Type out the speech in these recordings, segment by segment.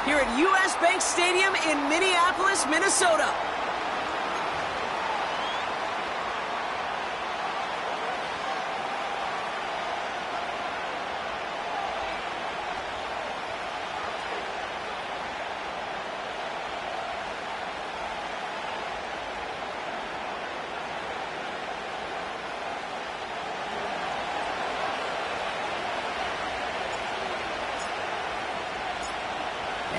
here at U.S. Bank Stadium in Minneapolis, Minnesota.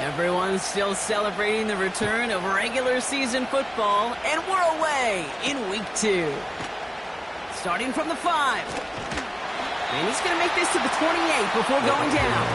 Everyone's still celebrating the return of regular season football, and we're away in week 2. Starting from the 5. And he's going to make this to the 28 before going down.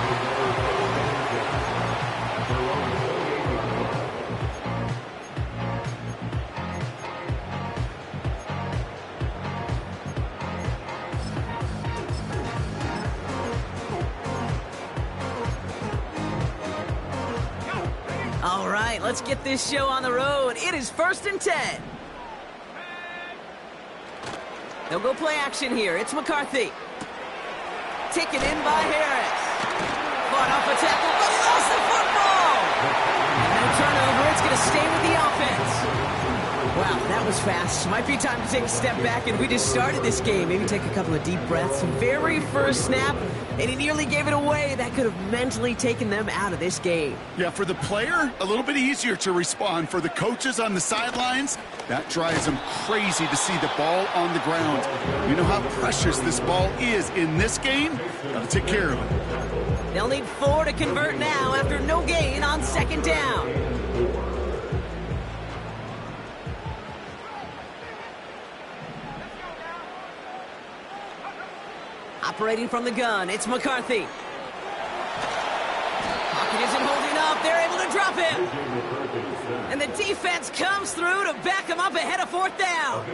All right, let's get this show on the road. It is 1st and 10. They'll go play action here. It's McCarthy. Taken in by Harris. Fought off a tackle, but he lost the football. No turnover. It's going to stay with the offense. Wow, that was fast. Might be time to take a step back, and we just started this game. Maybe take a couple of deep breaths. Very first snap, and he nearly gave it away. That could have mentally taken them out of this game. Yeah, for the player, a little bit easier to respond. For the coaches on the sidelines, that drives them crazy to see the ball on the ground. You know how precious this ball is in this game? Got to take care of it. They'll need 4 to convert now after no gain on 2nd down. Operating from the gun, it's McCarthy. Pocket isn't holding up. They're able to drop him. And the defense comes through to back him up ahead of 4th down.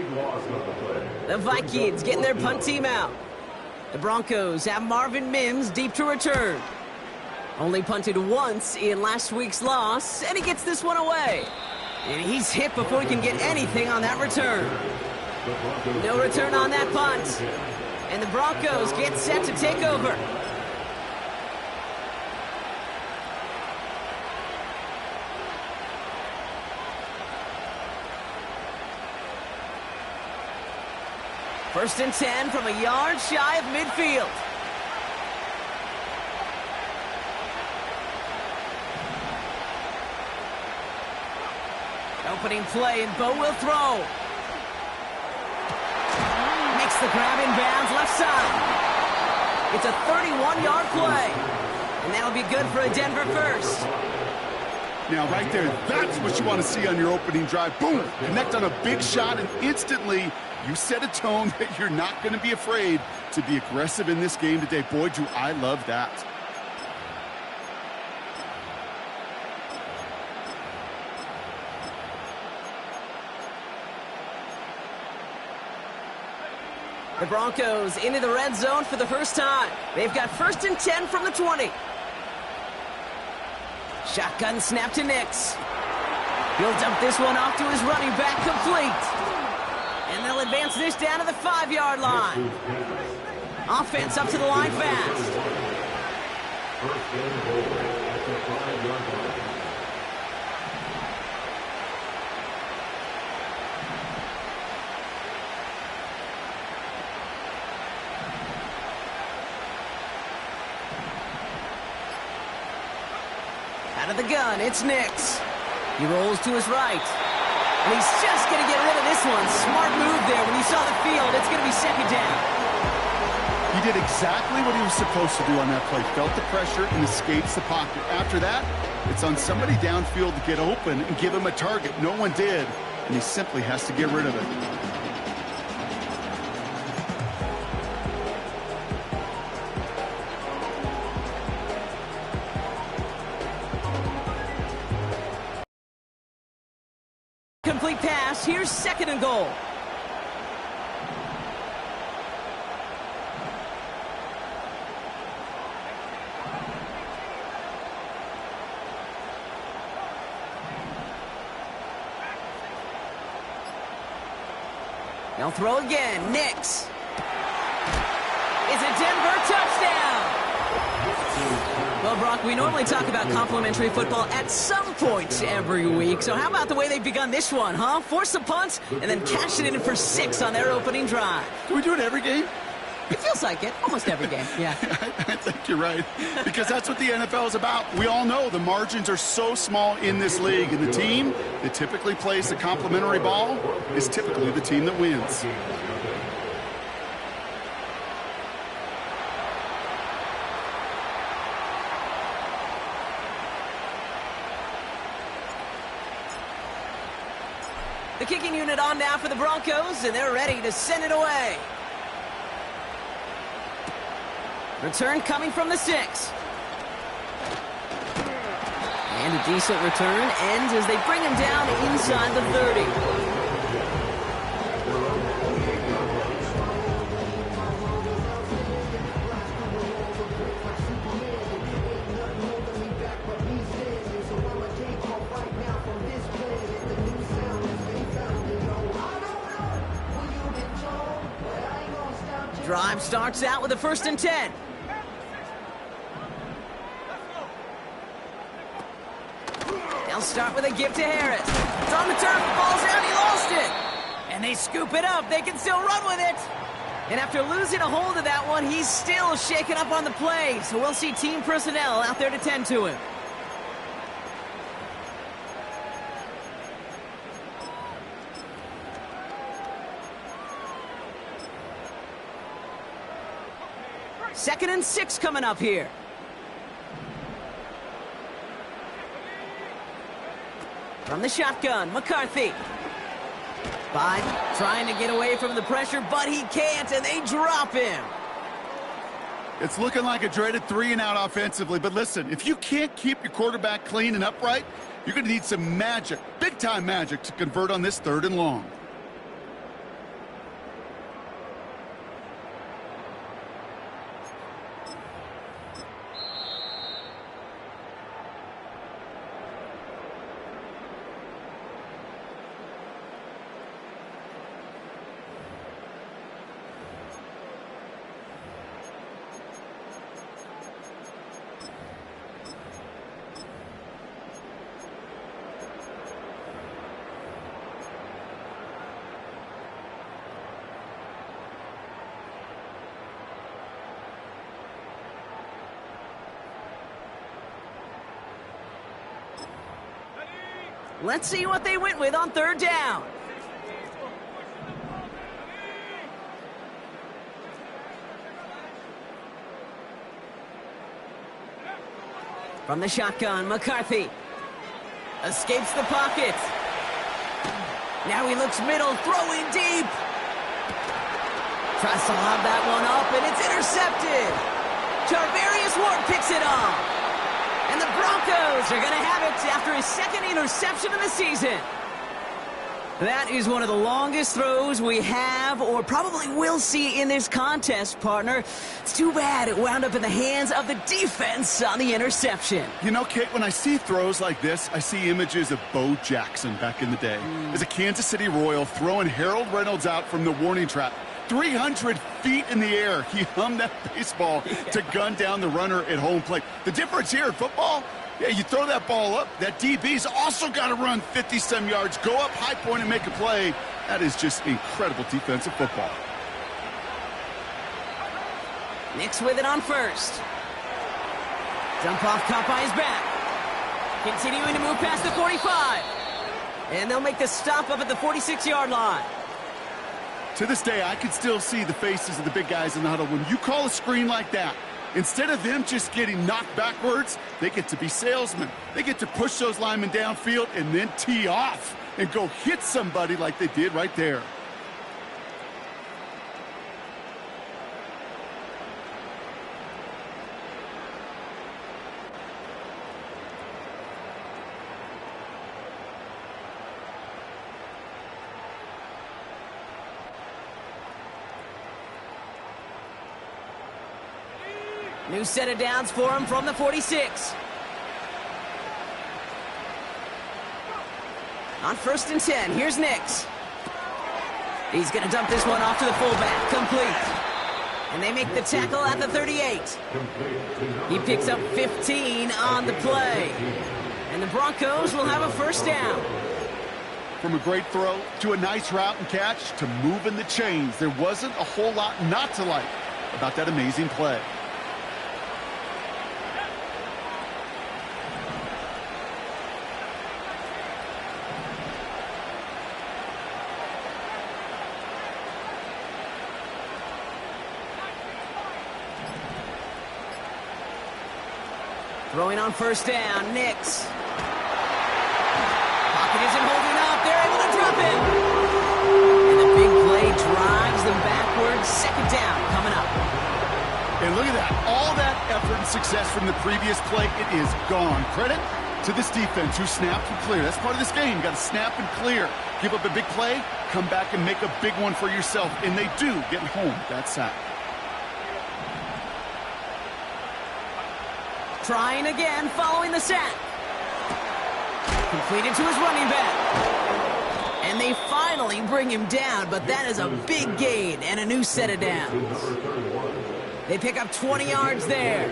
The Vikings getting their punt team out. The Broncos have Marvin Mims deep to return. Only punted once in last week's loss, and he gets this one away. And he's hit before he can get anything on that return. No return on that punt. And the Broncos get set to take over. First and 10 from a yard shy of midfield. Opening play, and Bo will throw. Makes the grab in bounds left side. It's a 31-yard play. And that'll be good for a Denver first. Now, right there, that's what you want to see on your opening drive. Boom! Connect on a big shot, and instantly you set a tone that you're not going to be afraid to be aggressive in this game today. Boy, do I love that. The Broncos into the red zone for the first time. They've got 1st and 10 from the 20. Shotgun snap to Nix. He'll dump this one off to his running back, complete. And they'll advance this down to the 5-yard line. Offense up to the line fast. First and goal at the 5-yard line. Out of the gun, it's Nix. He rolls to his right. And he's just going to get rid of this one. Smart move there. When he saw the field, it's going to be 2nd down. He did exactly what he was supposed to do on that play. Felt the pressure and escapes the pocket. After that, it's on somebody downfield to get open and give him a target. No one did, and he simply has to get rid of it. Complete pass. Here's 2nd and goal. They'll throw again. Nix. It's a Denver touchdown. Well, Brock, we normally talk about complimentary football at some point every week. So how about the way they've begun this one, huh? Force a punt and then cash it in for 6 on their opening drive. Can we do it every game? It feels like it. Almost every game, yeah. I think you're right, because that's what the NFL is about. We all know the margins are so small in this league, and the team that typically plays the complimentary ball is typically the team that wins. The kicking unit on now for the Broncos, and they're ready to send it away. Return coming from the 6. And a decent return ends as they bring him down inside the 30. Drive starts out with a 1st and 10. They'll start with a give to Harris. It's on the turf, falls out, he lost it. And they scoop it up, they can still run with it. And after losing a hold of that one, he's still shaken up on the play. So we'll see team personnel out there to tend to him. Second and 6 coming up here. From the shotgun, McCarthy. Biden trying to get away from the pressure, but he can't, and they drop him. It's looking like a dreaded 3-and-out offensively, but listen, if you can't keep your quarterback clean and upright, you're going to need some magic, big-time magic, to convert on this 3rd and long. Let's see what they went with on 3rd down. From the shotgun, McCarthy escapes the pocket. Now he looks middle, throwing deep. Tries to lob that one up, and it's intercepted. Charvarius Ward picks it off. And the Broncos are going to have it after his 2nd interception of the season. That is one of the longest throws we have or probably will see in this contest, partner. It's too bad it wound up in the hands of the defense on the interception. You know, Kate, when I see throws like this, I see images of Bo Jackson back in the day. As a Kansas City Royal throwing Harold Reynolds out from the warning trap. 300 feet in the air, he hummed that baseball to gun down the runner at home plate. The difference here in football, yeah, you throw that ball up, that DB's also got to run 50-some yards, go up high point and make a play. That is just incredible defensive football. Nix with it on 1st. Dump off caught by his back. Continuing to move past the 45. And they'll make the stop up at the 46-yard line. To this day, I can still see the faces of the big guys in the huddle. When you call a screen like that, instead of them just getting knocked backwards, they get to be salesmen. They get to push those linemen downfield and then tee off and go hit somebody like they did right there. New set of downs for him from the 46. On 1st and 10, here's Nix. He's going to dump this one off to the fullback. Complete. And they make the tackle at the 38. He picks up 15 on the play. And the Broncos will have a first down. From a great throw to a nice route and catch to moving the chains, there wasn't a whole lot not to like about that amazing play. Throwing on first down, Nix. Pocket isn't holding up. They're able to drop it. And the big play drives them backwards. Second down coming up. And look at that. All that effort and success from the previous play, it is gone. Credit to this defense who snapped and cleared. That's part of this game. You got to snap and clear. Give up a big play, come back and make a big one for yourself. And they do, getting home that sack. Trying again following the sack. Completed to his running back. And they finally bring him down, but that is a big gain and a new set of downs. They pick up 20 yards there.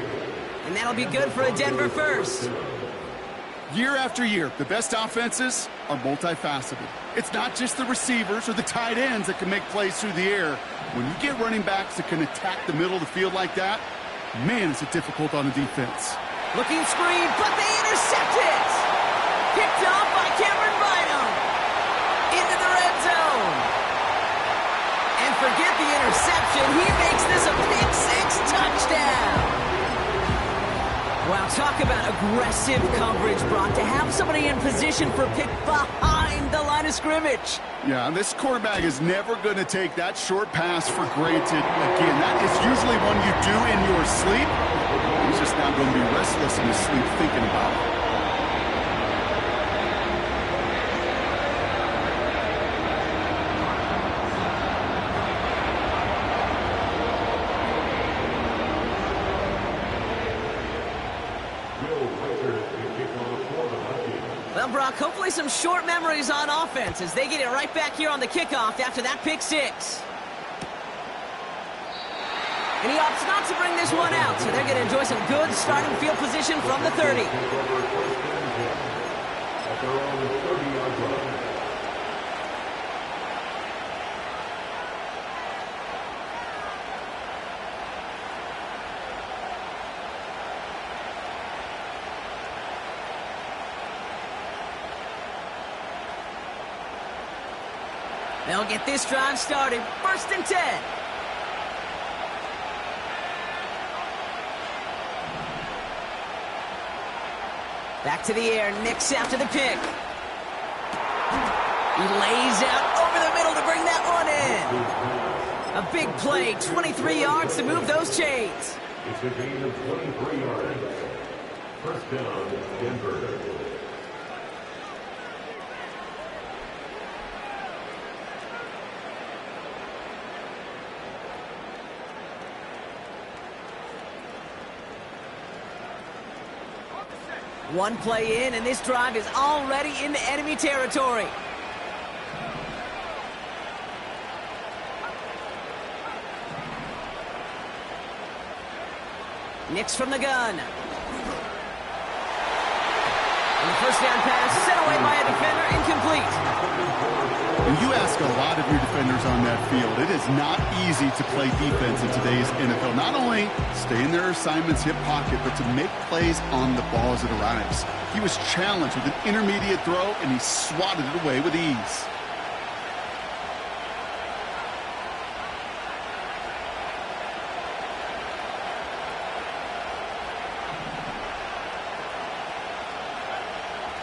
And that'll be good for a Denver first. Year after year, the best offenses are multifaceted. It's not just the receivers or the tight ends that can make plays through the air. When you get running backs that can attack the middle of the field like that, man, is it difficult on the defense. Looking screen, but they intercept it. Picked off by Cameron Bynum. Into the red zone. And forget the interception. He makes this a pick six touchdown. Wow, talk about aggressive coverage, Brock. To have somebody in position for a pick behind the line of scrimmage. Yeah, and this quarterback is never going to take that short pass for granted again. That is usually one you do in your sleep. He's just now going to be restless in his sleep thinking about it. Well, Brock, hopefully some short memories on offense as they get it right back here on the kickoff after that pick six. And he opts not to bring this one out, so they're going to enjoy some good starting field position from the 30. They'll get this drive started. First and 10. Back to the air. Nix after the pick. He lays out over the middle to bring that one in. A big play. 23 yards to move those chains. It's a gain of 23 yards. First down, Denver. One play in, and this drive is already into enemy territory. Nix from the gun. And the first down pass sent away by a defender, incomplete. And you ask a lot of your defenders on that field. It is not easy to play defense in today's NFL. Not only stay in their assignments, hip pocket, but to make plays on the ball as it arrives. He was challenged with an intermediate throw, and he swatted it away with ease.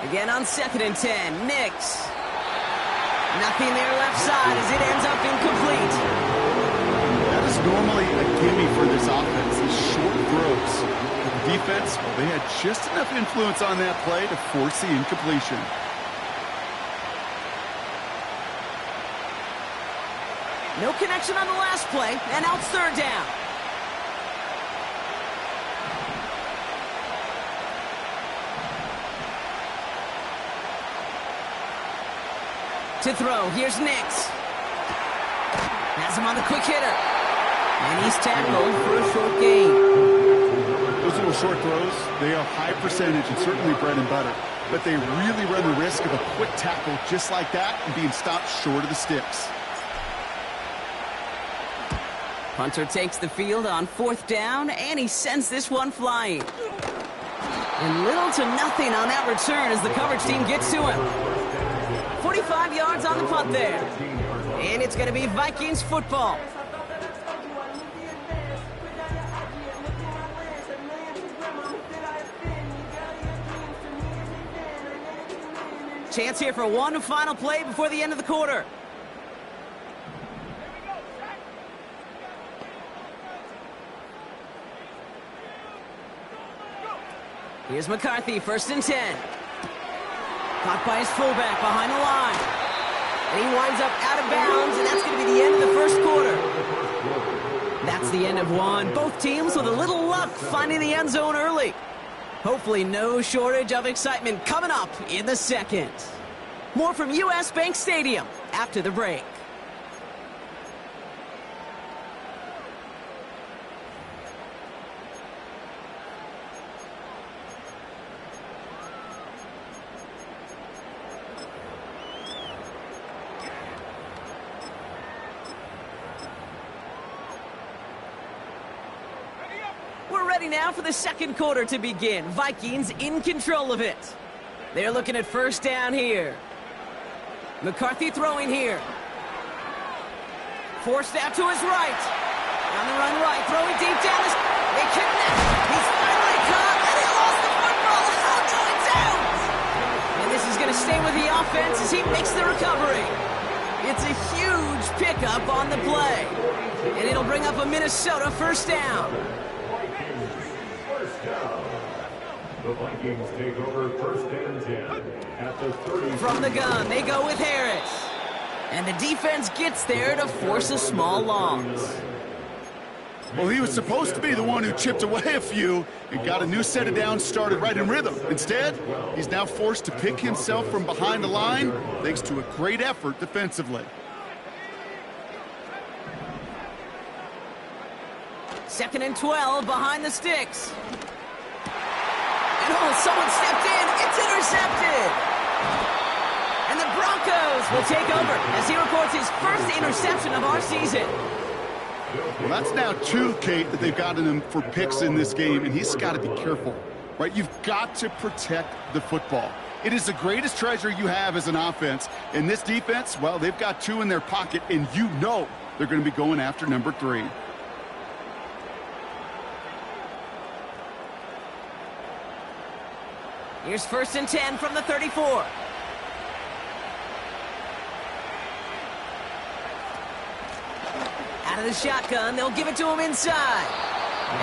Again on 2nd and 10, Nix. Nothing there left side as it ends up incomplete. That is normally a gimme for this offense, these short throws. The defense, well, they had just enough influence on that play to force the incompletion. No connection on the last play, and now it's third down. To throw, here's Nix. Has him on the quick hitter. And he's tackled for a short gain. Those little short throws, they are high percentage and certainly bread and butter. But they really run the risk of a quick tackle just like that and being stopped short of the sticks. Punter takes the field on 4th down, and he sends this one flying. And little to nothing on that return as the coverage team gets to him. 45 yards on the punt there. And it's going to be Vikings football. Chance here for one final play before the end of the quarter. Here's McCarthy, 1st and 10. Caught by his fullback behind the line. And he winds up out of bounds, and that's going to be the end of the first quarter. That's the end of one. Both teams with a little luck finding the end zone early. Hopefully no shortage of excitement coming up in the second. More from U.S. Bank Stadium after the break. We're ready now for the second quarter to begin. Vikings in control of it. They're looking at 1st down here. McCarthy throwing here. Forced out to his right. On the run right, throwing deep down. They connect. He's finally caught, and he lost the football. How do it's out? And this is going to stay with the offense as he makes the recovery. It's a huge pickup on the play. And it'll bring up a Minnesota 1st down. The Vikings take over 1st and 10 at the 30. From the gun, they go with Harris. And the defense gets there to force a small loss. Well, he was supposed to be the one who chipped away a few and got a new set of downs started right in rhythm. Instead, he's now forced to pick himself from behind the line thanks to a great effort defensively. 2nd and 12 behind the sticks. And oh, someone stepped in. It's intercepted. And the Broncos will take over as he records his first interception of our season. Well, that's now 2, Kate, that they've gotten him for picks in this game, and he's got to be careful, right? You've got to protect the football. It is the greatest treasure you have as an offense. And this defense, well, they've got 2 in their pocket, and you know they're going to be going after number 3. Here's 1st and 10 from the 34. Out of the shotgun, they'll give it to him inside.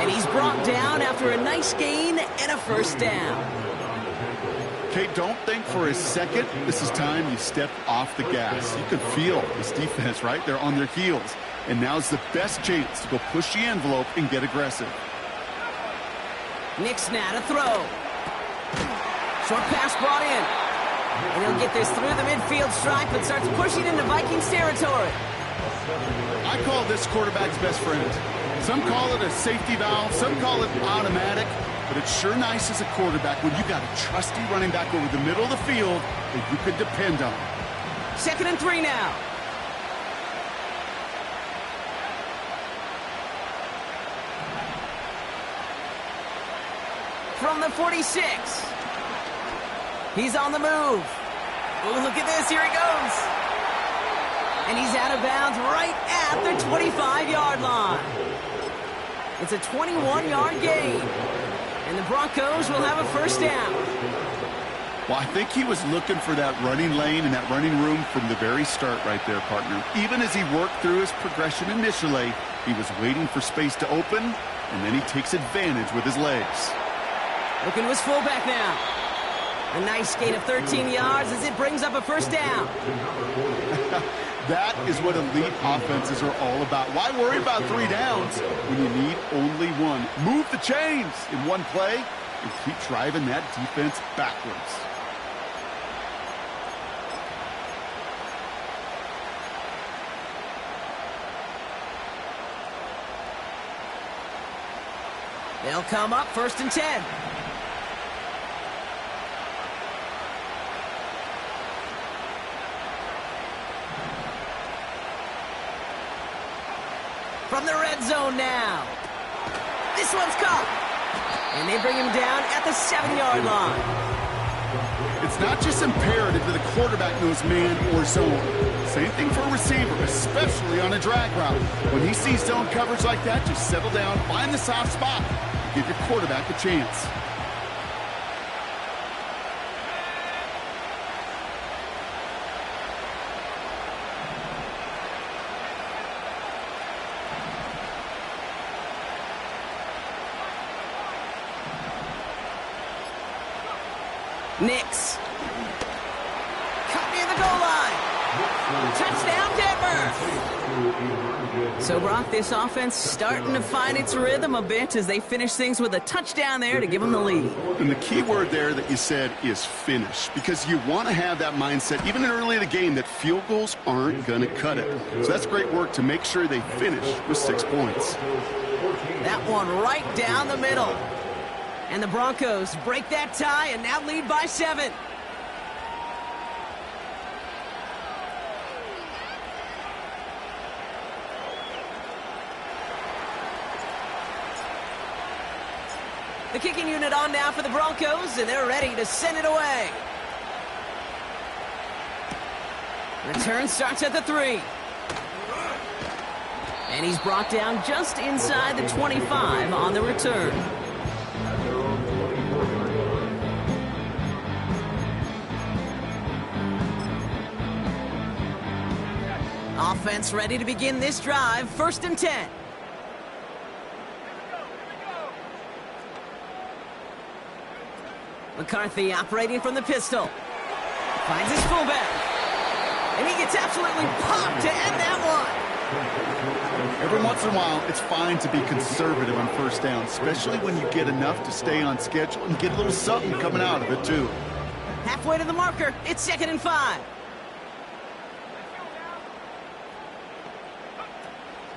And he's brought down after a nice gain and a 1st down. Kate, don't think for a second this is time you step off the gas. You can feel this defense, right? They're on their heels. And now's the best chance to go push the envelope and get aggressive. Nick's now to throw. Short pass brought in. And he'll get this through the midfield stripe and starts pushing into Vikings territory. I call this quarterback's best friend. Some call it a safety valve, some call it automatic, but it's sure nice as a quarterback when you got a trusty running back over the middle of the field that you could depend on. 2nd and 3 now. From the 46. He's on the move. Oh, look at this. Here he goes. And he's out of bounds right at the 25-yard line. It's a 21-yard gain. And the Broncos will have a 1st down. Well, I think he was looking for that running lane and that running room from the very start right there, partner. Even as he worked through his progression initially, he was waiting for space to open, and then he takes advantage with his legs. Looking to his fullback now. A nice gain of 13 yards as it brings up a 1st down. That is what elite offenses are all about. Why worry about 3 downs when you need only 1? Move the chains in one play and keep driving that defense backwards. They'll come up 1st and 10. From the red zone now. This one's caught. And they bring him down at the 7-yard line. It's not just imperative that the quarterback knows man or zone. Same thing for a receiver, especially on a drag route. When he sees zone coverage like that, just settle down, find the soft spot, give your quarterback a chance. Nix. Caught near the goal line. Touchdown, Denver. So, Brock, this offense starting to find its rhythm a bit as they finish things with a touchdown there to give them the lead. And the key word there that you said is finish, because you want to have that mindset, even early in the game, that field goals aren't going to cut it. So that's great work to make sure they finish with 6 points. That one right down the middle. And the Broncos break that tie and now lead by 7. The kicking unit on now for the Broncos, and they're ready to send it away. Return starts at the 3. And he's brought down just inside the 25 on the return. Offense ready to begin this drive, 1st and 10. McCarthy operating from the pistol. Finds his fullback. And he gets absolutely popped to end that one. Every once in a while, it's fine to be conservative on 1st down, especially when you get enough to stay on schedule and get a little something coming out of it, too. Halfway to the marker, it's 2nd and 5.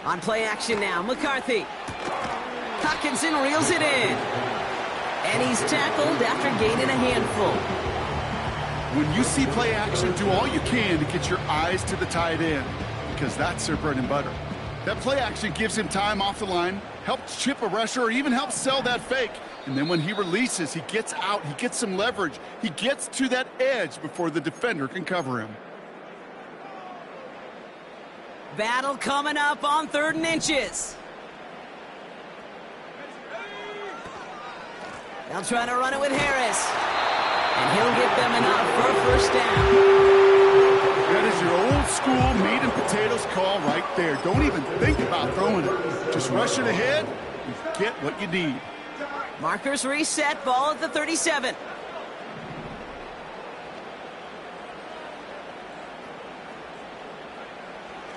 On play action now, McCarthy. Hockenson reels it in. And he's tackled after gaining a handful. When you see play action, do all you can to get your eyes to the tight end, because that's their bread and butter. That play action gives him time off the line, helps chip a rusher, or even helps sell that fake. And then when he releases, he gets out, he gets some leverage. He gets to that edge before the defender can cover him. Battle coming up on 3rd and inches. They'll try to run it with Harris. And he'll get them enough for a 1st down. That is your old school meat and potatoes call right there. Don't even think about throwing it. Just rush it ahead and get what you need. Markers reset, ball at the 37.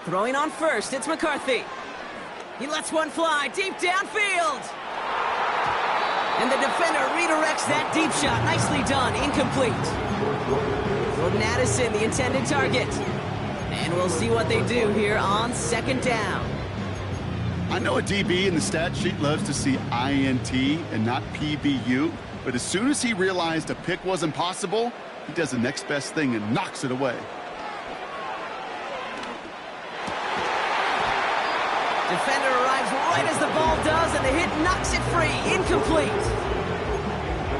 Throwing on 1st, it's McCarthy. He lets one fly deep downfield. And the defender redirects that deep shot. Nicely done, incomplete. Jordan Addison, the intended target. And we'll see what they do here on 2nd down. I know a DB in the stat sheet loves to see INT and not PBU, but as soon as he realized a pick wasn't possible, he does the next best thing and knocks it away. Defender arrives right as the ball does, and the hit knocks it free. Incomplete.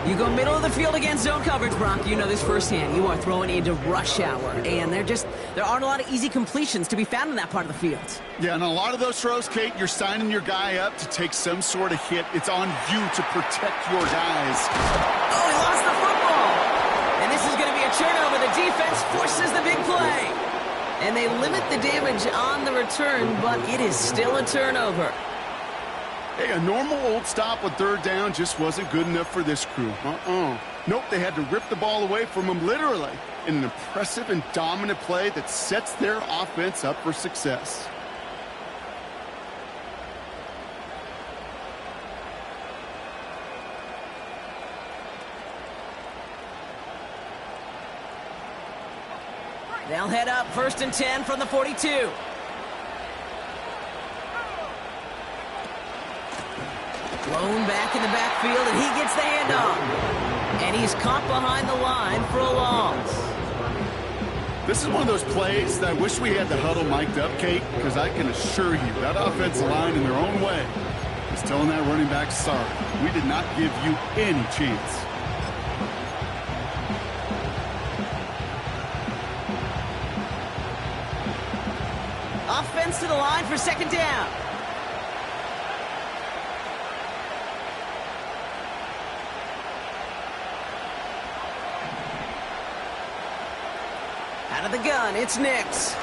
You go middle of the field against zone coverage, Brock. You know this firsthand. You are throwing into rush hour, and there aren't a lot of easy completions to be found in that part of the field. Yeah, and a lot of those throws, Kate, you're signing your guy up to take some sort of hit. It's on you to protect your guys. Oh, he lost the football. And this is going to be a turnover. The defense forces the big play. And they limit the damage on the return, but it is still a turnover. Hey, a normal old stop with 3rd down just wasn't good enough for this crew. Nope, they had to rip the ball away from him literally in an impressive and dominant play that sets their offense up for success. They'll head up 1st and 10 from the 42. Blown back in the backfield, and he gets the handoff. And he's caught behind the line for a loss. This is one of those plays that I wish we had the huddle mic'd up, Kate, because I can assure you that offensive line in their own way is telling that running back, sorry, we did not give you any chance. Offense to the line for second down. Out of the gun, it's Nix.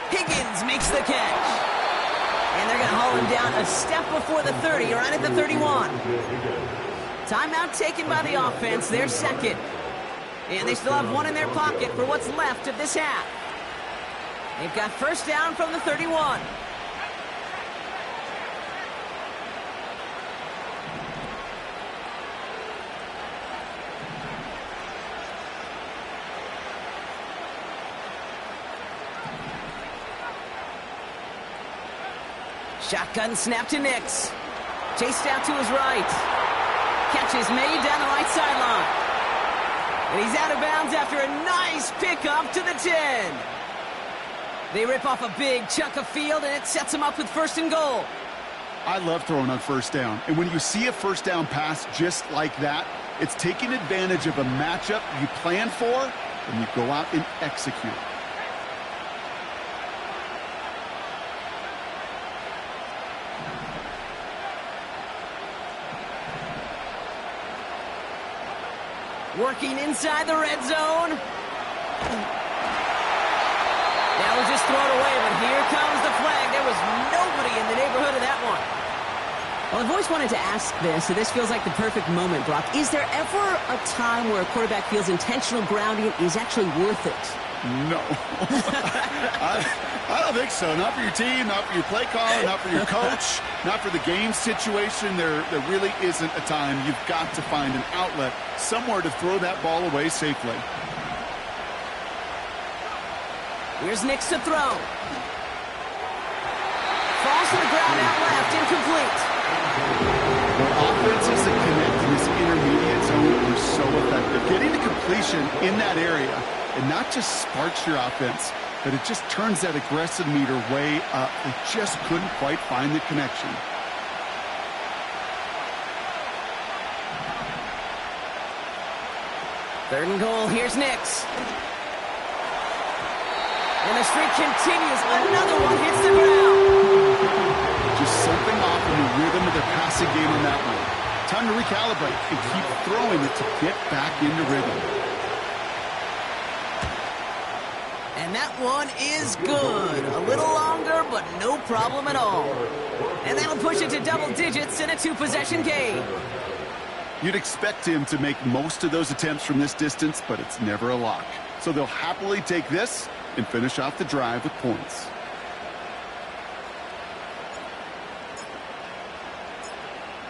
Higgins makes the catch. And they're going to haul him down a step before the 30, right at the 31. Timeout taken by the offense, their second. And they still have one in their pocket for what's left of this half. They've got first down from the 31. Shotgun snap to Nix. Chased out to his right. Catch is made down the right sideline. And he's out of bounds after a nice pickup to the 10. They rip off a big chunk of field, and it sets them up with first and goal. I love throwing on first down. And when you see a first down pass just like that, it's taking advantage of a matchup you plan for, and you go out and execute. Working inside the red zone. That was just thrown away, but here comes the flag. There was nobody in the neighborhood of that one. Well, I've always wanted to ask this, and this feels like the perfect moment, Brock. Is there ever a time where a quarterback feels intentional grounding is actually worth it? No. I don't think so. Not for your team, not for your play caller, not for your coach, not for the game situation. There really isn't a time. You've got to find an outlet, somewhere to throw that ball away safely. Here's Nix to throw. Falls to the ground out left, incomplete. Offenses that connect in this intermediate zone are so effective. Getting to completion in that area, and not just sparks your offense, but it just turns that aggressive meter way up. They just couldn't quite find the connection. Third and goal, here's Nix. And the streak continues. Another one hits the ground. Just something off in the rhythm of their passing game on that one. Time to recalibrate and keep throwing it to get back into rhythm. And that one is good. A little longer, but no problem at all. And that'll push it to double digits in a two-possession game. You'd expect him to make most of those attempts from this distance, but it's never a lock. So they'll happily take this and finish off the drive with points.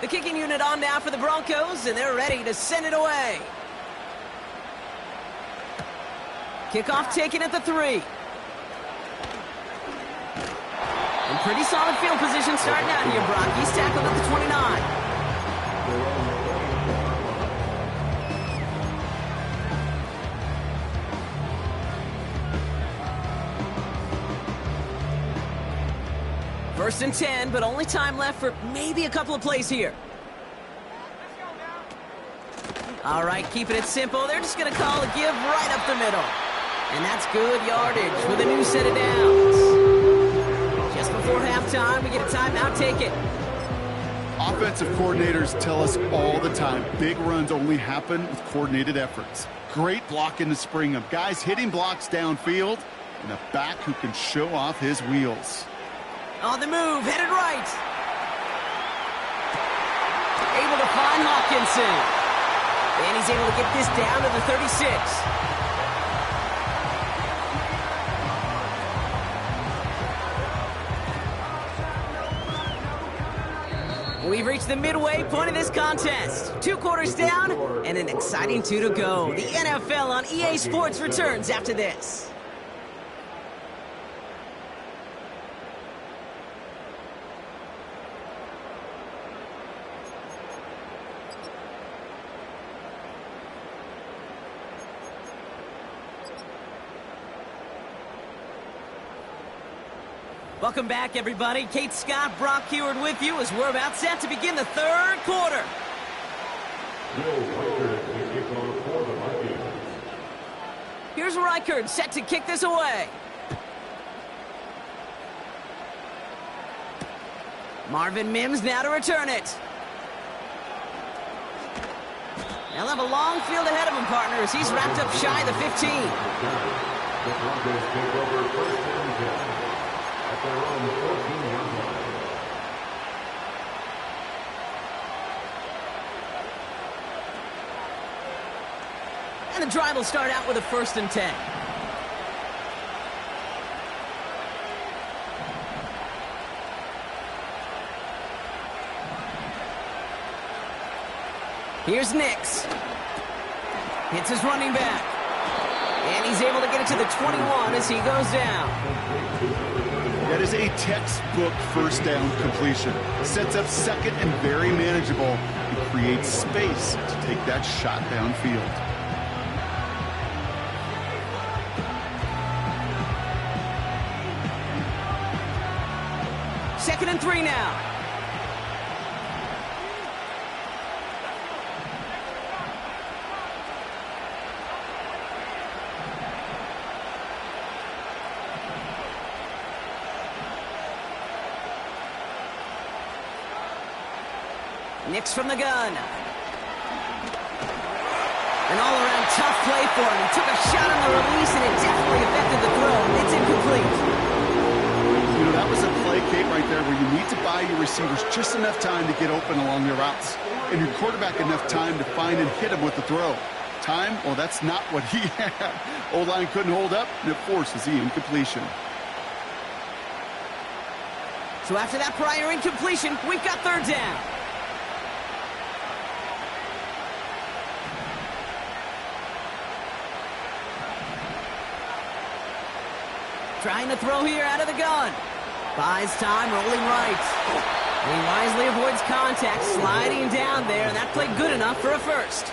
The kicking unit on now for the Broncos, and they're ready to send it away. Kickoff taken at the 3. And pretty solid field position starting out here, Brock. He's tackled at the 29. First and 10, but only time left for maybe a couple of plays here. All right, keeping it simple. They're just going to call a give right up the middle. And that's good yardage with a new set of downs. Just before halftime, we get a timeout. Take it. Offensive coordinators tell us all the time, big runs only happen with coordinated efforts. Great block in the spring of guys hitting blocks downfield and a back who can show off his wheels. On the move, headed right. Able to find Hawkinson. And he's able to get this down to the 36. We've reached the midway point of this contest. 2 quarters down and an exciting 2 to go. The NFL on EA Sports returns after this. Welcome back, everybody. Kate Scott, Brock Heward with you as we're about set to begin the third quarter. Here's Reichert set to kick this away. Marvin Mims now to return it. They'll have a long field ahead of him, partners. He's wrapped up shy of the 15. The Broncos take over first and 10 at their own 14-yard line. And the drive will start out with a 1st and 10. Here's Nix. Hits his running back. And he's able to get it to the 21 as he goes down. That is a textbook first down completion. Sets up second and very manageable and creates space to take that shot downfield. 2nd and 3 now. Nix from the gun. An all-around tough play for him. He took a shot on the release, and it definitely affected the throw. It's incomplete. You know, that was a play, Kate, right there, where you need to buy your receivers just enough time to get open along their routes, and your quarterback enough time to find and hit him with the throw. Time? Well, that's not what he had. O-line couldn't hold up, and it forces the incompletion. So after that prior incompletion, we've got 3rd down. Trying to throw here out of the gun. Buys time, rolling right. And he wisely avoids contact, sliding down there, and that played good enough for a 1st.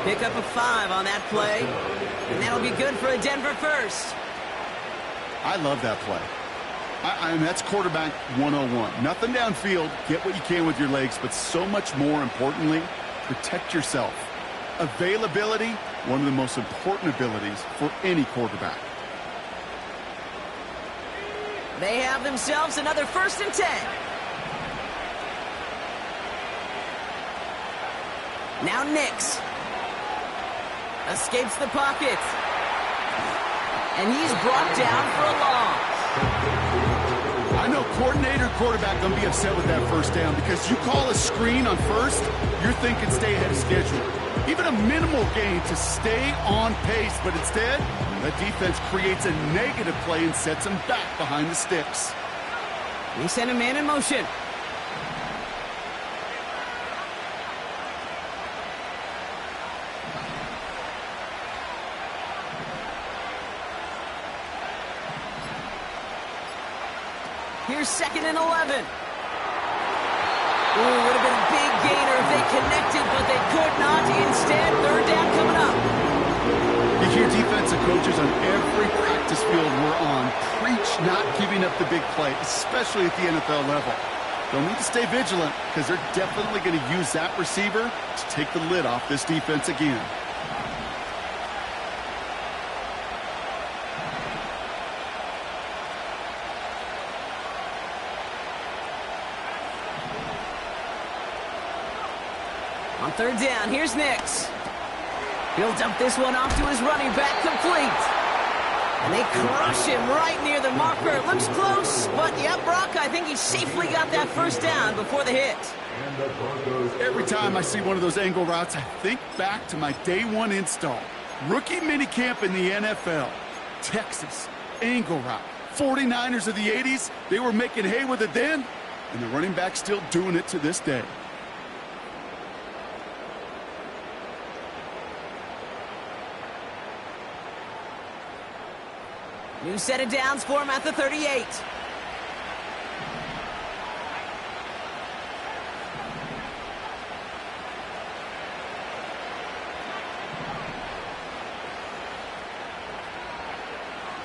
Pick up a 5 on that play, and that'll be good for a Denver 1st. I love that play. I mean, that's quarterback 101. Nothing downfield, get what you can with your legs, but so much more importantly, protect yourself. Availability, one of the most important abilities for any quarterback. They have themselves another 1st and 10. Now Nix. Escapes the pocket. And he's brought down for a loss. I know coordinator quarterback going to be upset with that 1st down because you call a screen on 1st, you're thinking stay ahead of schedule. Even a minimal gain to stay on pace, but instead, the defense creates a negative play and sets him back behind the sticks. He sent a man in motion. Here's 2nd and 11. Ooh, would have been a big gainer if they connected, but they could not. Instead, 3rd down coming up. You hear defensive coaches on every practice field we're on preach not giving up the big play, especially at the NFL level. They'll need to stay vigilant because they're definitely going to use that receiver to take the lid off this defense again. On 3rd down, here's Nix. He'll dump this one off to his running back, complete. And they crush him right near the marker. It looks close, but yeah, Brock, I think he safely got that 1st down before the hit. Every time I see one of those angle routes, I think back to my day 1 install. Rookie minicamp in the NFL. Texas, angle route. 49ers of the 80s, they were making hay with it then, and the running back's still doing it to this day. New set of downs for him at the 38.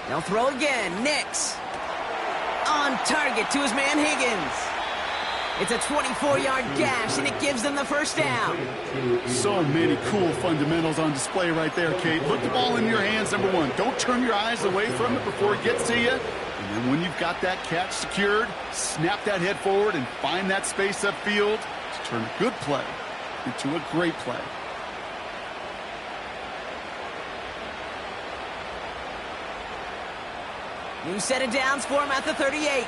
They'll throw again. Nix. On target to his man Higgins. It's a 24-yard gash, and it gives them the first down. So many cool fundamentals on display right there, Kate. Put the ball in your hands, number one. Don't turn your eyes away from it before it gets to you. And then when you've got that catch secured, snap that head forward and find that space upfield to turn a good play into a great play. New set of downs for him at the 38.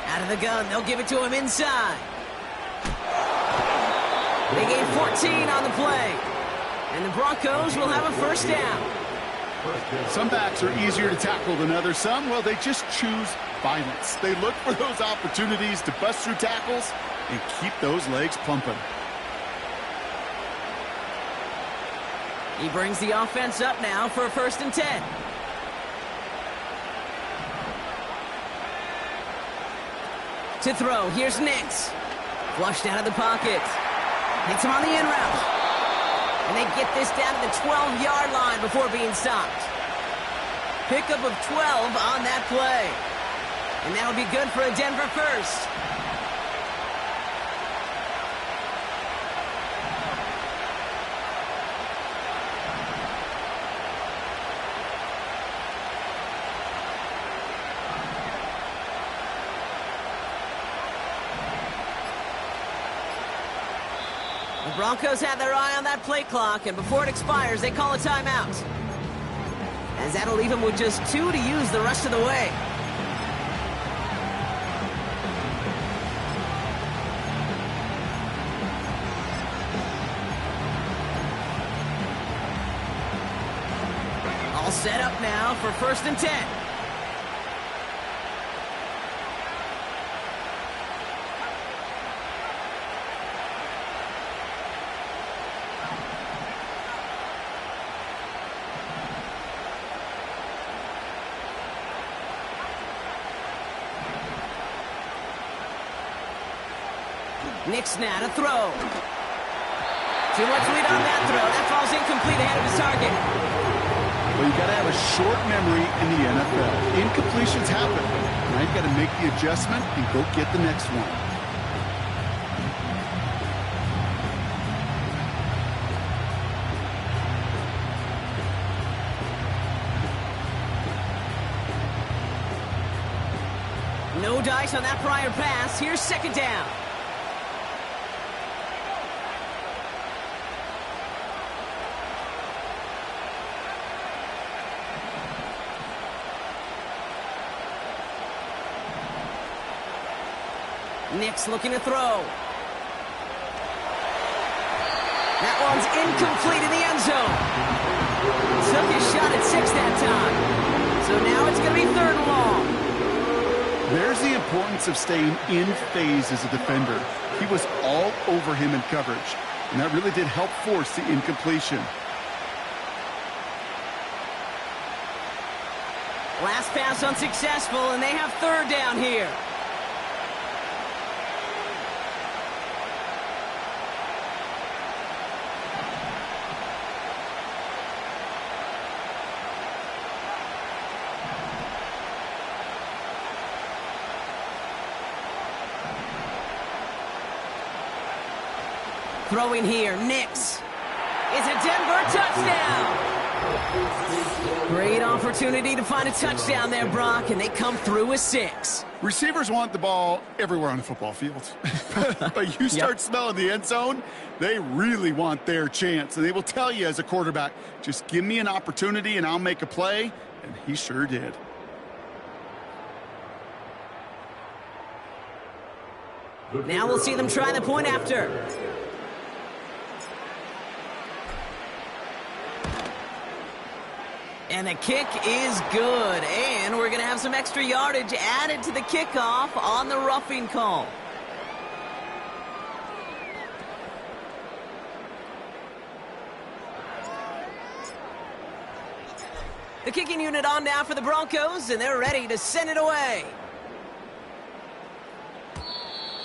Out of the gun, they'll give it to him inside. They gain 14 on the play. And the Broncos will have a first down. Some backs are easier to tackle than others. Some, well, they just choose violence. They look for those opportunities to bust through tackles and keep those legs pumping. He brings the offense up now for a 1st and 10. To throw, here's Nix. Flushed out of the pocket. Hits him on the in route. And they get this down to the 12-yard line before being stopped. Pickup of 12 on that play. And that'll be good for a Denver first. The Broncos have their eye on that play clock, and before it expires, they call a timeout. As that'll leave them with just 2 to use the rest of the way. All set up now for 1st and 10. Nix now to throw. Too much lead on that throw. That falls incomplete ahead of his target. Well, you got to have a short memory in the NFL. Incompletions happen. Now you got to make the adjustment and go get the next one. No dice on that prior pass. Here's 2nd down. Nix looking to throw. That one's incomplete in the end zone. Took his shot at 6 that time. So now it's going to be 3rd and long. There's the importance of staying in phase as a defender. He was all over him in coverage, and that really did help force the incompletion. Last pass unsuccessful, and they have 3rd down here. Throwing here, Nix. It's a Denver touchdown. Great opportunity to find a touchdown there, Brock, and they come through with 6. Receivers want the ball everywhere on the football field. But you start smelling the end zone, they really want their chance. And they will tell you as a quarterback, just give me an opportunity and I'll make a play. And he sure did. Now we'll see them try the point after. And the kick is good. And we're going to have some extra yardage added to the kickoff on the roughing call. The kicking unit on now for the Broncos, and they're ready to send it away.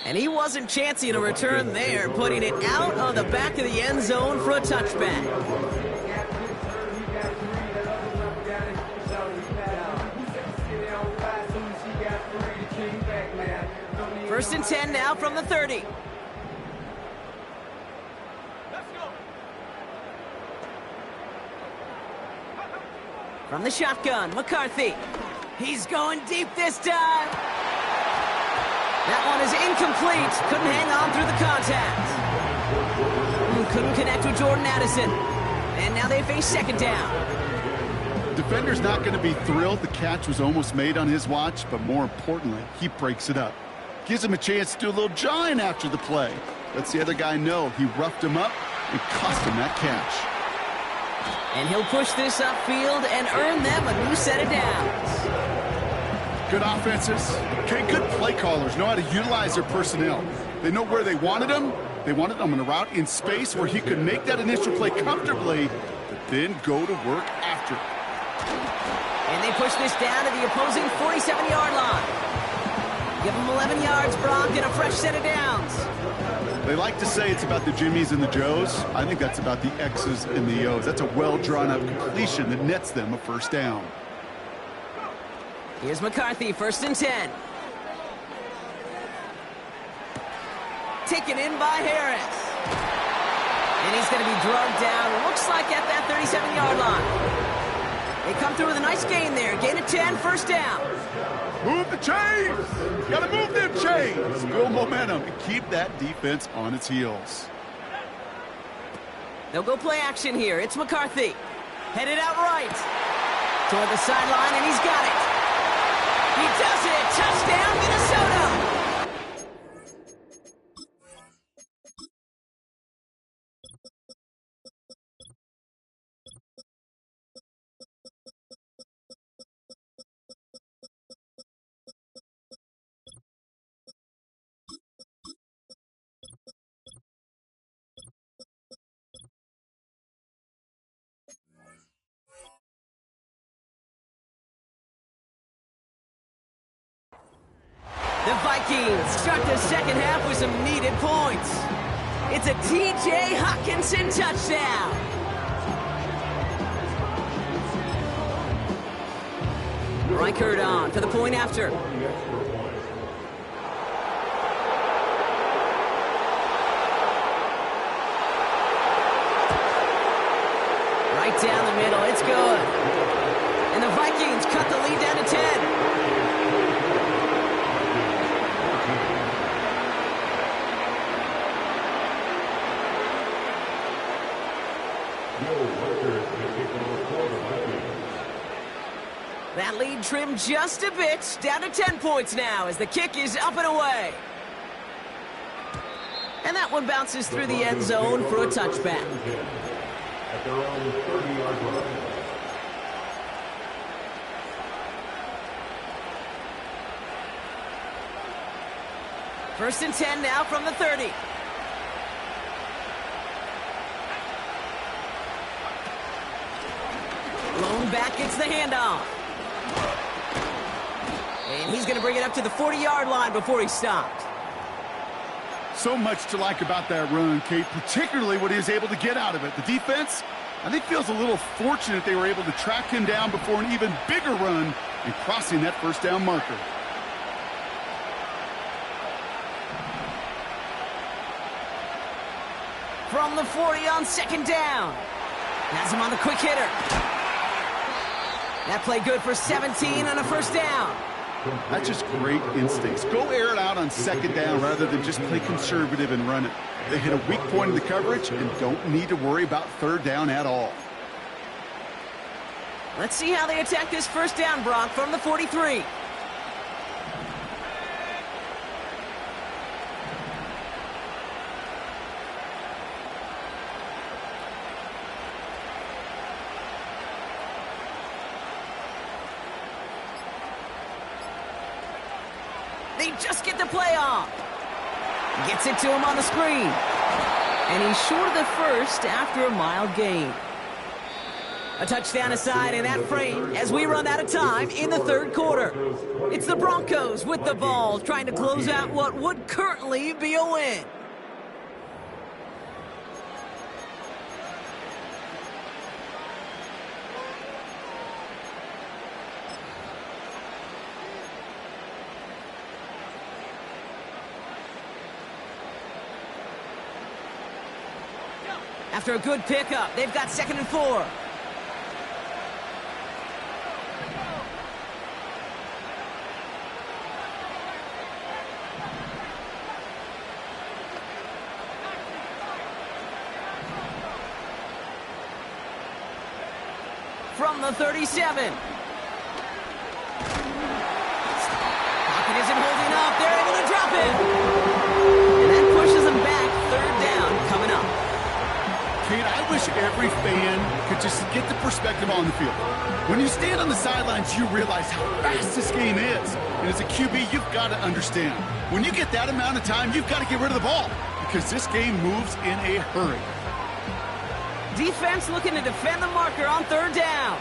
And he wasn't chancing a return there, putting it out of the back of the end zone for a touchback. First and 10 now from the 30. From the shotgun, McCarthy. He's going deep this time. That one is incomplete. Couldn't hang on through the contact. Couldn't connect with Jordan Addison. And now they face second down. Defender's not going to be thrilled the catch was almost made on his watch, but more importantly, he breaks it up. Gives him a chance to do a little jawing after the play. Lets the other guy know he roughed him up and cost him that catch. And he'll push this upfield and earn them a new set of downs. Good offenses. Okay, good play callers know how to utilize their personnel. They know where they wanted him. They wanted him on a route in space where he could make that initial play comfortably, but then go to work after it. And they push this down to the opposing 47-yard line. Give them 11 yards, Brock, and a fresh set of downs. They like to say it's about the Jimmies and the Joes. I think that's about the X's and the O's. That's a well-drawn-up completion that nets them a first down. Here's McCarthy, first and 10. Taken in by Harris. And he's going to be drugged down, looks like at that 37-yard line. They come through with a nice gain there. Gain of 10, first down. Move the chains! Gotta move them chains! Build momentum and keep that defense on its heels. They'll go play action here. It's McCarthy. Headed out right. Toward the sideline, and he's got it. He does it! Touchdown, Minnesota! The Vikings start the second half with some needed points. It's a T.J. Hockenson touchdown. Reichert on for the point after. Right down the middle, it's good. And the Vikings cut the lead down to 10. That lead trimmed just a bit, down to 10 points now as the kick is up and away. And that one bounces through the end zone for a touchback. At their own 30-yard line. First and 10 now from the 30. Lone back gets the handoff. And he's going to bring it up to the 40-yard line before he stopped. So much to like about that run, Kate, particularly what he was able to get out of it. The defense, I think, feels a little fortunate they were able to track him down before an even bigger run and crossing that first down marker. From the 40 on second down. Has him on the quick hitter. That play good for 17 on a first down. That's just great instincts. Go air it out on second down rather than just play conservative and run it. They hit a weak point in the coverage and don't need to worry about third down at all. Let's see how they attack this first down, Brock, from the 43. They just get the play off. Gets it to him on the screen. And he's short of the first after a mild gain. A touchdown aside in that frame as we run out of time in the third quarter. It's the Broncos with the ball trying to close out what would currently be a win. After a good pickup, they've got 2nd and 4. From the 37. Pocket isn't holding up. They're able to drop it. And that pushes them back. 3rd down coming up. Kate, I wish every fan could just get the perspective on the field. When you stand on the sidelines, you realize how fast this game is. And as a QB, you've got to understand. When you get that amount of time, you've got to get rid of the ball because this game moves in a hurry. Defense looking to defend the marker on 3rd down.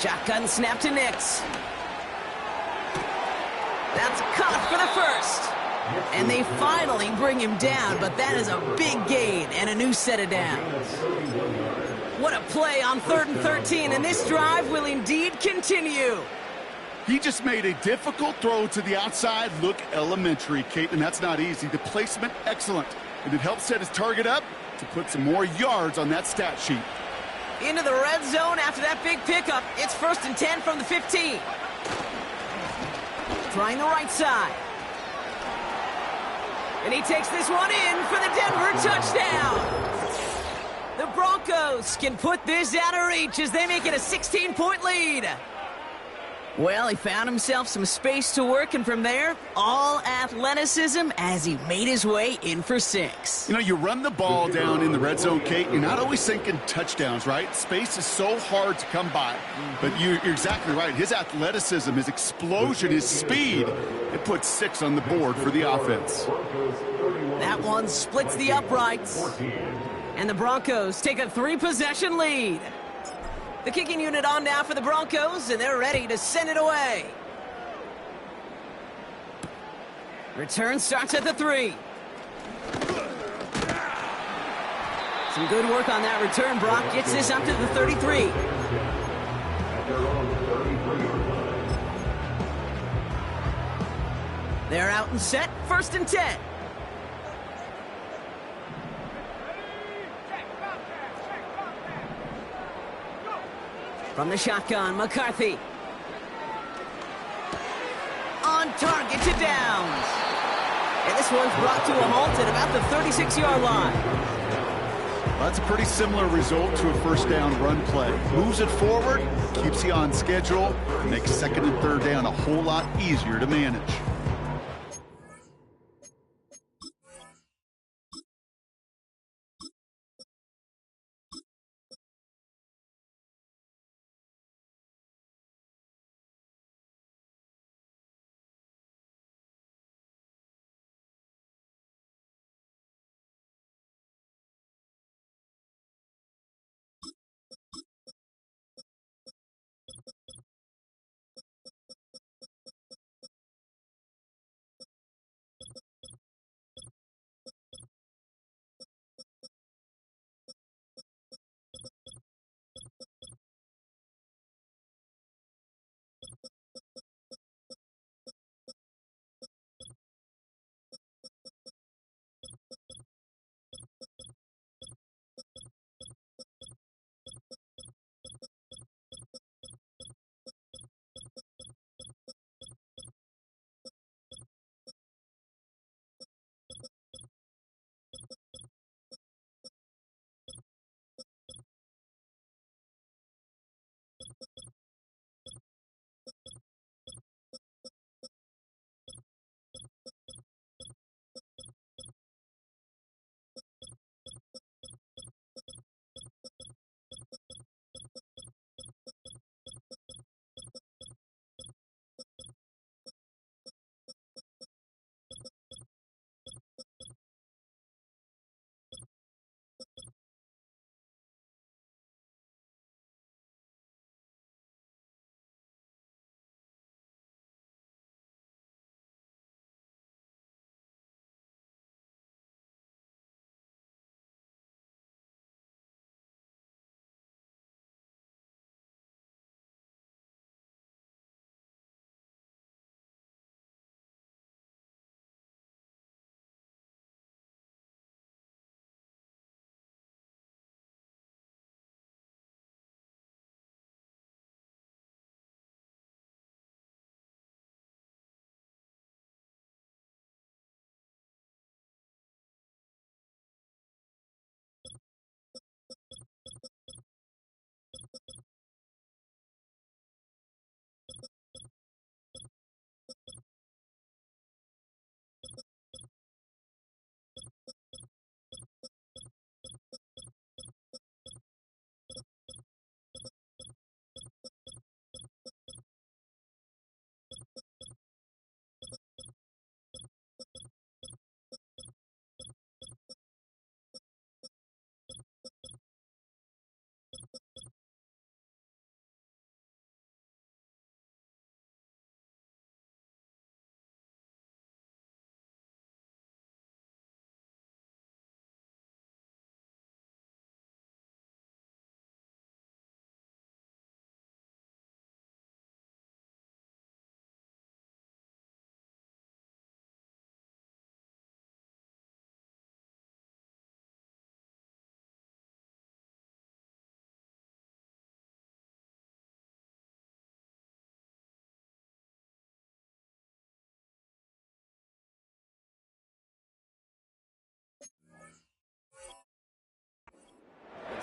Shotgun snap to Nix. That's caught for the 1st. And they finally bring him down, but that is a big gain and a new set of downs. What a play on 3rd and 13, and this drive will indeed continue. He just made a difficult throw to the outside look elementary, Kate, and that's not easy. The placement, excellent. And it helped set his target up to put some more yards on that stat sheet. Into the red zone after that big pickup. It's 1st and 10 from the 15. Trying the right side. And he takes this one in for the Denver touchdown. The Broncos can put this out of reach as they make it a 16-point lead. Well, he found himself some space to work, and from there, all athleticism as he made his way in for 6. You know, you run the ball down in the red zone, Kate, you're not always thinking touchdowns, right? Space is so hard to come by. But you're exactly right. His athleticism, his explosion, his speed, it puts 6 on the board for the offense. That one splits the uprights. And the Broncos take a 3-possession lead. The kicking unit on now for the Broncos, and they're ready to send it away. Return starts at the 3. Some good work on that return. Brock gets this up to the 33. They're out and set. 1st and 10. From the shotgun, McCarthy. On target to Downs. And this one's brought to a halt at about the 36-yard line. Well, that's a pretty similar result to a 1st down run play. Moves it forward, keeps you on schedule, and makes 2nd and 3rd down a whole lot easier to manage.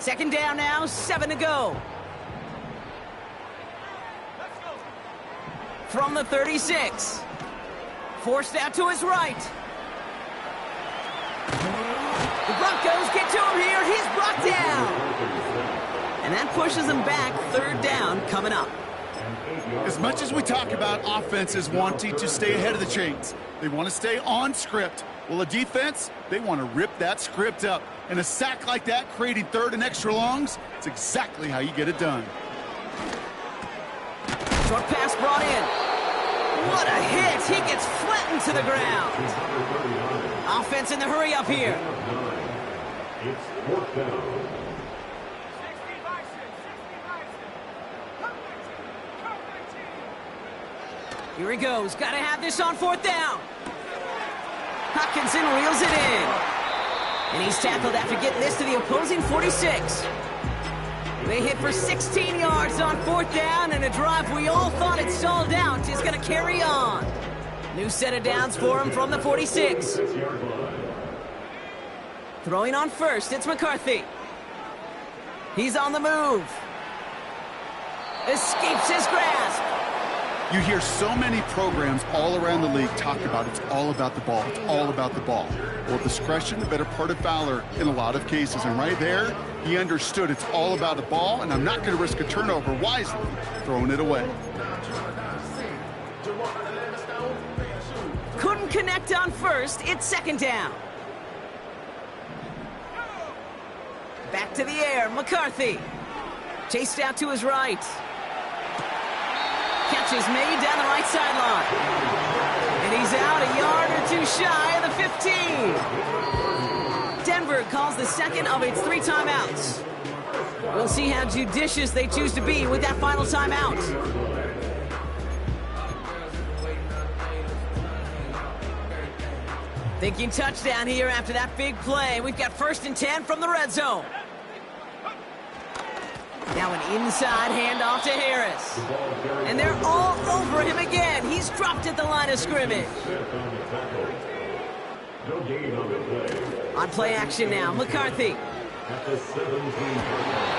Second down now, 7 to go. From the 36. Forced out to his right. The Broncos get to him here. He's brought down. And that pushes him back. Third down coming up. As much as we talk about offenses wanting to stay ahead of the chains, they want to stay on script. Well, a defense, they want to rip that script up. And a sack like that, creating third and extra longs, it's exactly how you get it done. Short pass brought in. What a hit! He gets flattened to the ground. Offense in the hurry up here. It's fourth down. Here he goes. Got to have this on fourth down. Hopkinson reels it in. And he's tackled after getting this to the opposing 46. They hit for 16 yards on fourth down, and a drive we all thought had stalled out is going to carry on. New set of downs for him from the 46. Throwing on first, it's McCarthy. He's on the move. Escapes his grasp. You hear so many programs all around the league talk about it's all about the ball, it's all about the ball. Well, discretion, the better part of valor in a lot of cases. And right there, he understood it's all about the ball, and I'm not going to risk a turnover wisely, throwing it away. Couldn't connect on first. It's second down. Back to the air, McCarthy. Chased out to his right. Catch is made down the right sideline. And he's out a yard or two shy of the 15. Denver calls the second of its 3 timeouts. We'll see how judicious they choose to be with that final timeout. Thinking touchdown here after that big play. We've got 1st and 10 from the red zone. Now an inside handoff to Harris. And they're all over him again. He's dropped at the line of scrimmage. On play action now, McCarthy.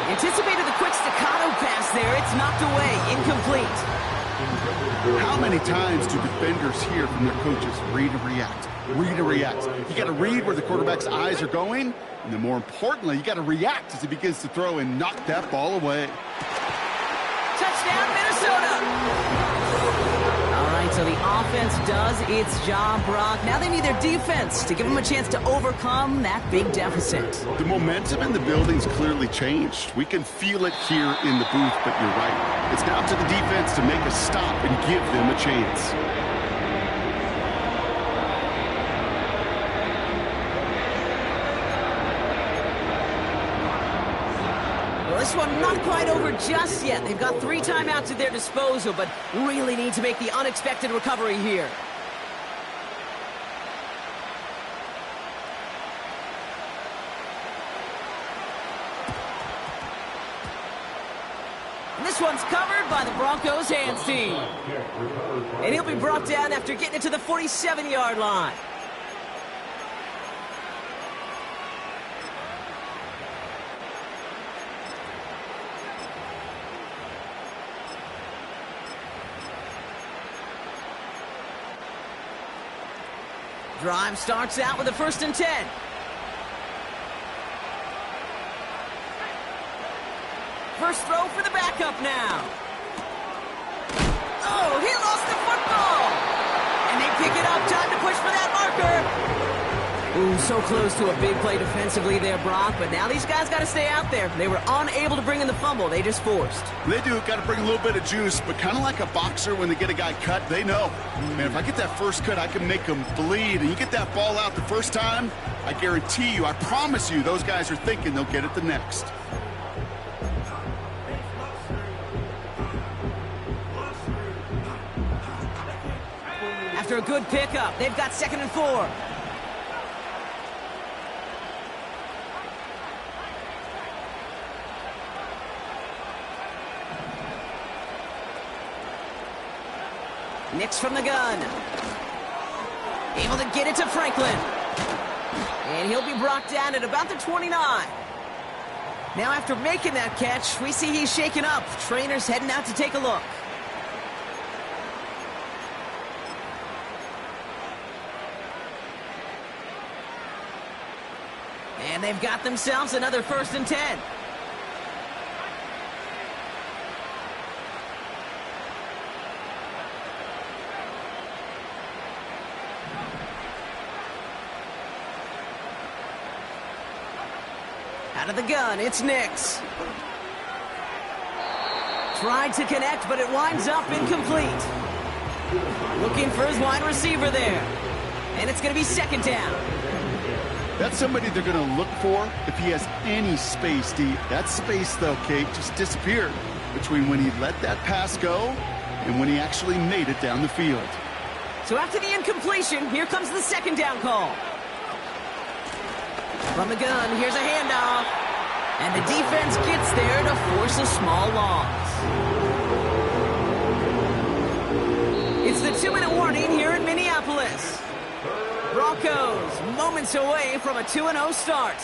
Anticipated the quick staccato pass there. It's knocked away, incomplete. How many times do defenders hear from their coaches, read and react, read and react? You got to read where the quarterback's eyes are going, and then more importantly, you got to react as he begins to throw and knock that ball away. Touchdown, Minnesota! All right, so the offense does its job, Brock. Now they need their defense to give them a chance to overcome that big deficit. The momentum in the building's clearly changed. We can feel it here in the booth, but you're right. It's now to the defense to make a stop and give them a chance. This one not quite over just yet. They've got 3 timeouts at their disposal, but really need to make the unexpected recovery here. And this one's covered by the Broncos hands team. And he'll be brought down after getting it to the 47-yard line. Drive starts out with a 1st and 10. First throw for the backup now. Oh, he lost the football. And they pick it up. Time to push for that marker. Ooh, so close to a big play defensively there, Brock. But now these guys got to stay out there. They were unable to bring in the fumble. They just forced. They do. Got to bring a little bit of juice, but kind of like a boxer when they get a guy cut, they know. Man, if I get that first cut, I can make them bleed. And you get that ball out the first time, I guarantee you, I promise you, those guys are thinking they'll get it the next. After a good pickup, they've got 2nd and 4. Nix from the gun. Able to get it to Franklin. And he'll be brought down at about the 29. Now after making that catch, we see he's shaken up. Trainer's heading out to take a look. And they've got themselves another 1st and 10. Out of the gun, it's Nix. Tried to connect, but it winds up incomplete. Looking for his wide receiver there. And it's going to be 2nd down. That's somebody they're going to look for if he has any space deep. That space, though, Kate, just disappeared between when he let that pass go and when he actually made it down the field. So after the incompletion, here comes the 2nd down call. From the gun, here's a handoff. And the defense gets there to force a small loss. It's the 2-minute warning here in Minneapolis. Broncos moments away from a 2-0 start.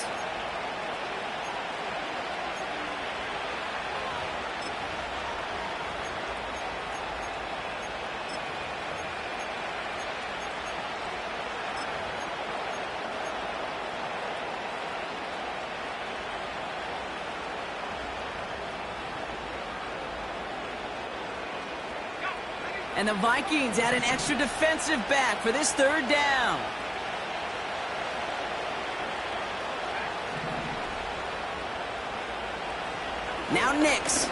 And the Vikings add an extra defensive back for this 3rd down. Now Nix.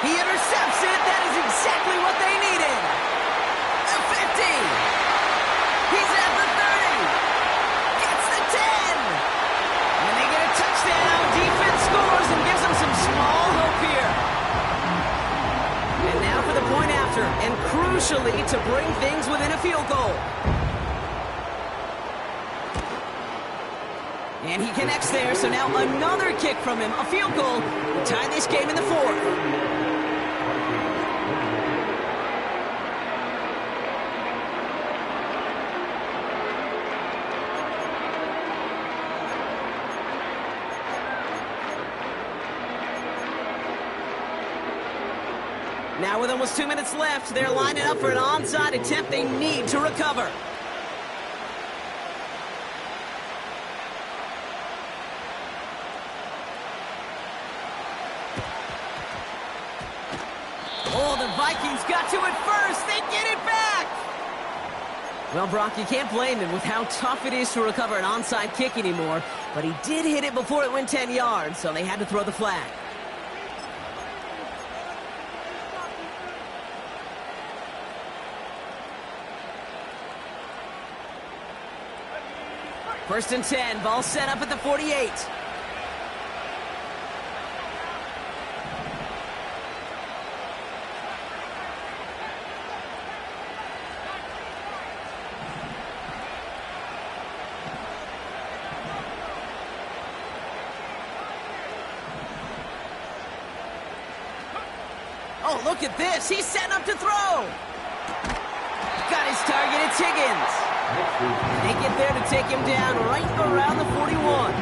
He intercepts it. That is exactly what they needed. The 50. He's at the 30. Gets the 10. And they get a touchdown. Defense scores and gives them some small hope here. And now for the point after, and crucially to bring things within a field goal. And he connects there, so now another kick from him, a field goal, to tie this game in the 4th. Now with almost 2 minutes left, they're lining up for an onside attempt they need to recover. Oh, the Vikings got to it first. They get it back. Well, Brock, you can't blame him with how tough it is to recover an onside kick anymore, but he did hit it before it went 10 yards, so they had to throw the flag. First and 10, ball set up at the 48. Oh, look at this. He's setting up to throw. Got his target. It's Higgins. They get there to take him down right around the 41.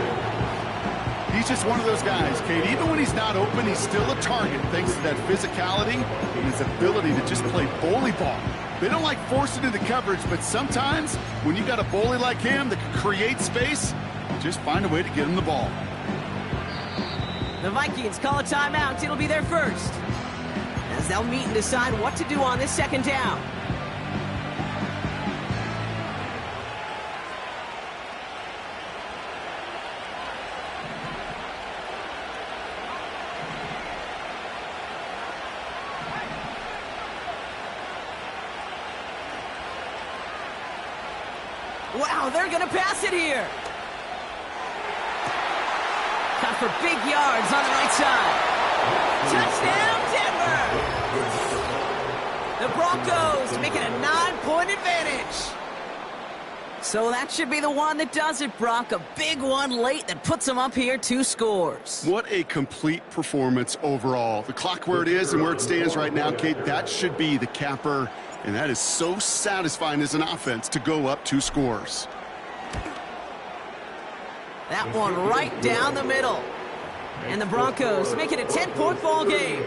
He's just one of those guys, Kate. Even when he's not open, he's still a target thanks to that physicality and his ability to just play bully ball. They don't like forcing into coverage, but sometimes when you got a bully like him that can create space, just find a way to get him the ball. The Vikings call a timeout. It'll be their first, as they'll meet and decide what to do on this 2nd down. Wow, they're going to pass it here. Got for big yards on the right side. Touchdown, Denver! The Broncos making a 9-point advantage. So that should be the one that does it, Brock. A big one late that puts them up here 2 scores. What a complete performance overall. The clock where it is and where it stands right now, Kate, that should be the capper. And that is so satisfying as an offense to go up 2 scores. That one right down the middle. And the Broncos make it a 10-point ball game.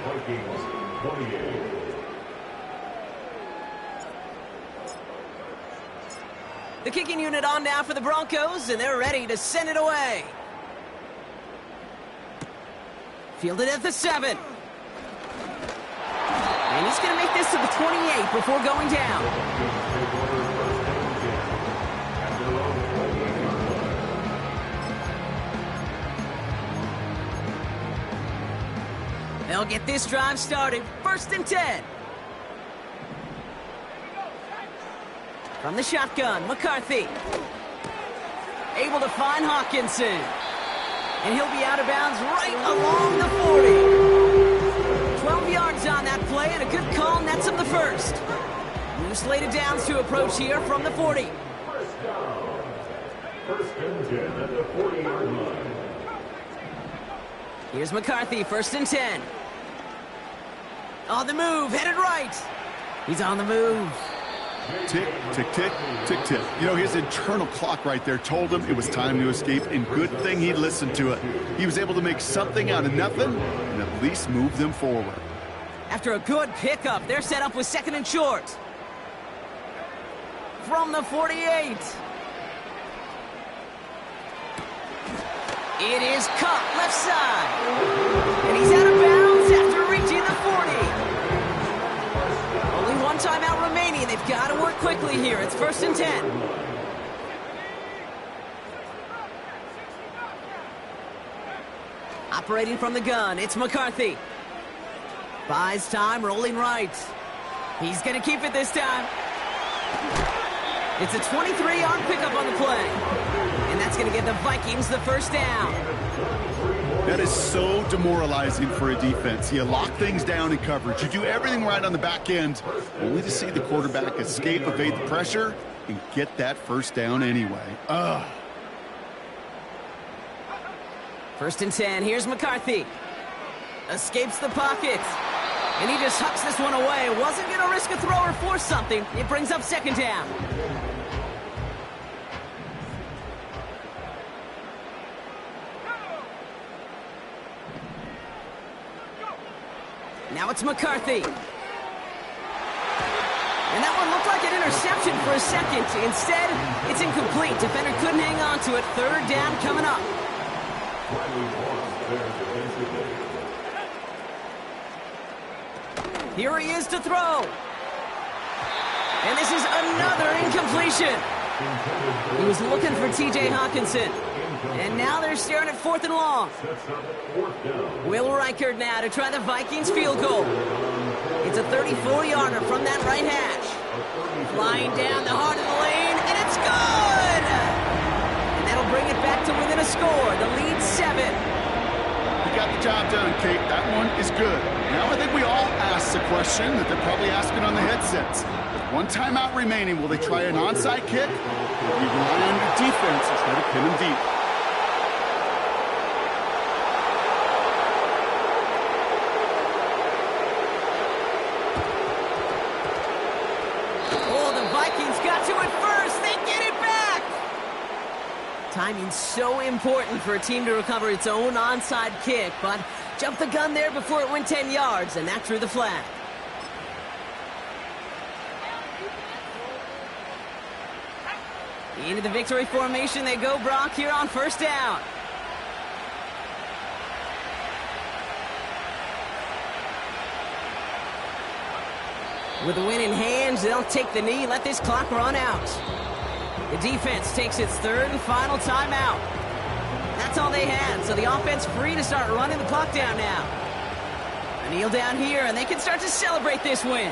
Vikings 28. The kicking unit on now for the Broncos, and they're ready to send it away. Fielded at the 7. And he's going to make this to the 28 before going down. They'll get this drive started. 1st and 10. From the shotgun, McCarthy. Able to find Hawkinson. And he'll be out of bounds right along the 40. 12 yards on that play, and a good call nets him the first. New slated downs to approach here from the 40. First down. 1st and 10 at the 40-yard line. Here's McCarthy, 1st and 10. On the move, headed right. He's on the move. Tick, tick, tick, tick, tick. You know, his internal clock right there told him it was time to escape, and good thing he listened to it. He was able to make something out of nothing and at least move them forward. After a good pickup, they're set up with 2nd and short. From the 48. It is cut left side. And he's out of bounds after reaching the 40. Only one timeout remaining. They've got to work quickly here. It's 1st and 10. Operating from the gun, it's McCarthy. Buys time, rolling right. He's going to keep it this time. It's a 23-yard pickup on the play. And that's going to give the Vikings the 1st down. That is so demoralizing for a defense. You lock things down in coverage. You do everything right on the back end, only to see the quarterback escape, evade the pressure, and get that 1st down anyway. Ugh. 1st and 10. Here's McCarthy. Escapes the pocket. And he just hucks this one away. Wasn't going to risk a throw or force something. It brings up 2nd down. Now it's McCarthy. And that one looked like an interception for a second. Instead, it's incomplete. Defender couldn't hang on to it. 3rd down coming up. Here he is to throw. And this is another incompletion. He was looking for T.J. Hawkinson. And now they're staring at 4th and long. Will Reichard now to try the Vikings field goal. It's a 34-yarder from that right hash. Flying down the heart of the lane, and it's good! And that'll bring it back to within a score. The lead 7. You got the job done, Kate. That one is good. Now I think we all ask the question that they're probably asking on the headsets. With one timeout remaining, will they try an onside kick? Or will you rely on your defense and try to pin them deep? Got to it first. They get it back. Timing's so important for a team to recover its own onside kick, but jumped the gun there before it went 10 yards, and that drew the flag. Into the victory formation they go, Brock, here on 1st down. With the win in hands, they'll take the knee, let this clock run out. The defense takes its 3rd and final timeout. That's all they had, so the offense free to start running the clock down now. A kneel down here, and they can start to celebrate this win.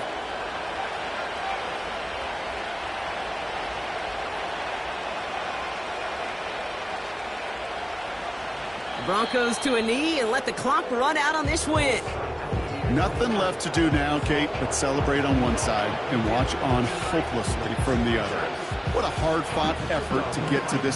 The Broncos to a knee and let the clock run out on this win. Nothing left to do now, Kate, but celebrate on one side and watch on hopelessly from the other. What a hard-fought effort to get to this